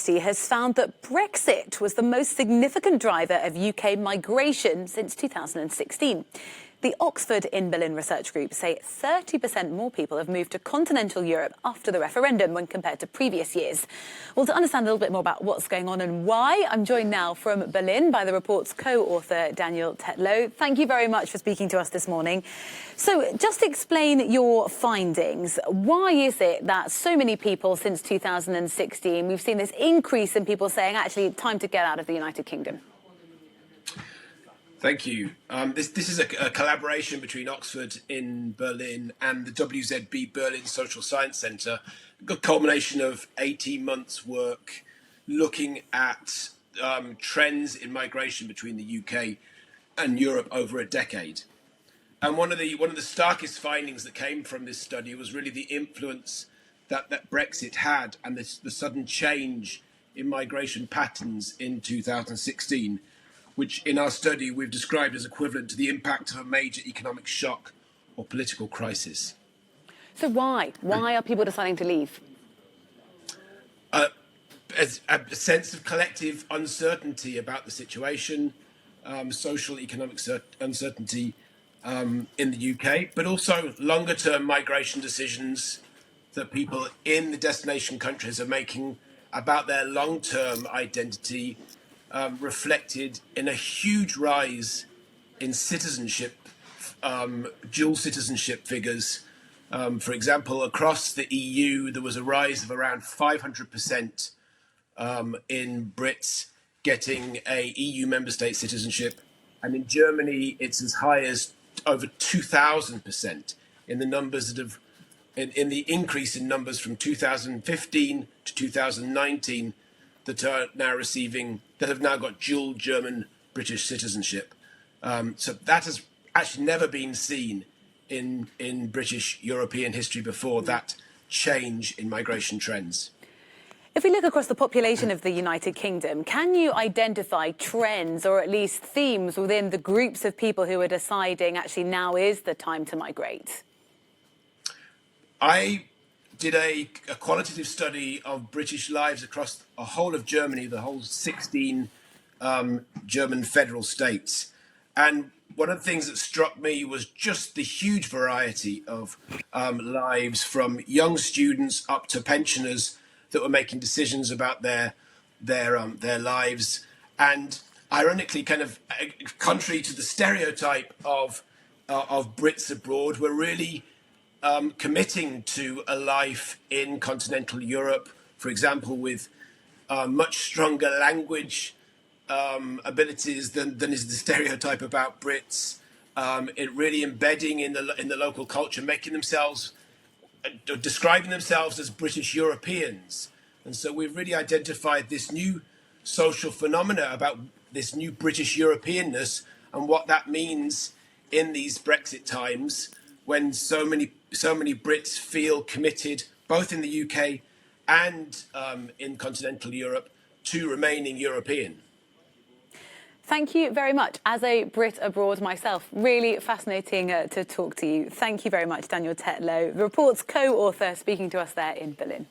University has found that Brexit was the most significant driver of UK migration since 2016. The Oxford in Berlin Research Group say 30% more people have moved to continental Europe after the referendum when compared to previous years. Well, to understand a little bit more about what's going on and why, I'm joined now from Berlin by the report's co-author, Daniel Tetlow. Thank you very much for speaking to us this morning. So just explain your findings. Why is it that so many people since 2016, we've seen this increase in people saying, actually, time to get out of the United Kingdom? Thank you. This is a collaboration between Oxford in Berlin and the WZB Berlin Social Science Centre, a culmination of 18 months' work looking at trends in migration between the UK and Europe over a decade. And one of the starkest findings that came from this study was really the influence that Brexit had and the sudden change in migration patterns in 2016. Which in our study we've described as equivalent to the impact of a major economic shock or political crisis. So why? Why are people deciding to leave? As a sense of collective uncertainty about the situation, social, economic uncertainty in the UK, but also longer term migration decisions that people in the destination countries are making about their long term identity, reflected in a huge rise in citizenship, dual citizenship figures. For example, across the EU, there was a rise of around 500% in Brits getting a EU member state citizenship. And in Germany, it's as high as over 2,000% in the numbers that have, in the increase in numbers from 2015 to 2019 that are now that have now got dual German British citizenship. So that has actually never been seen in British European history before, that change in migration trends. If we look across the population of the United Kingdom, can you identify trends or at least themes within the groups of people who are deciding actually now is the time to migrate? I did a qualitative study of British lives across a whole of Germany, the whole 16 German federal states. And one of the things that struck me was just the huge variety of lives, from young students up to pensioners that were making decisions about their lives. And ironically, kind of contrary to the stereotype of Brits abroad, were really committing to a life in continental Europe, for example, with much stronger language abilities than is the stereotype about Brits. It really embedding in the local culture, making themselves, describing themselves as British Europeans. And so we've really identified this new social phenomena about this new British Europeanness and what that means in these Brexit times, when so many Brits feel committed, both in the UK and in continental Europe, to remaining European. Thank you very much. As a Brit abroad myself, really fascinating to talk to you. Thank you very much, Daniel Tetlow, the report's co-author, speaking to us there in Berlin.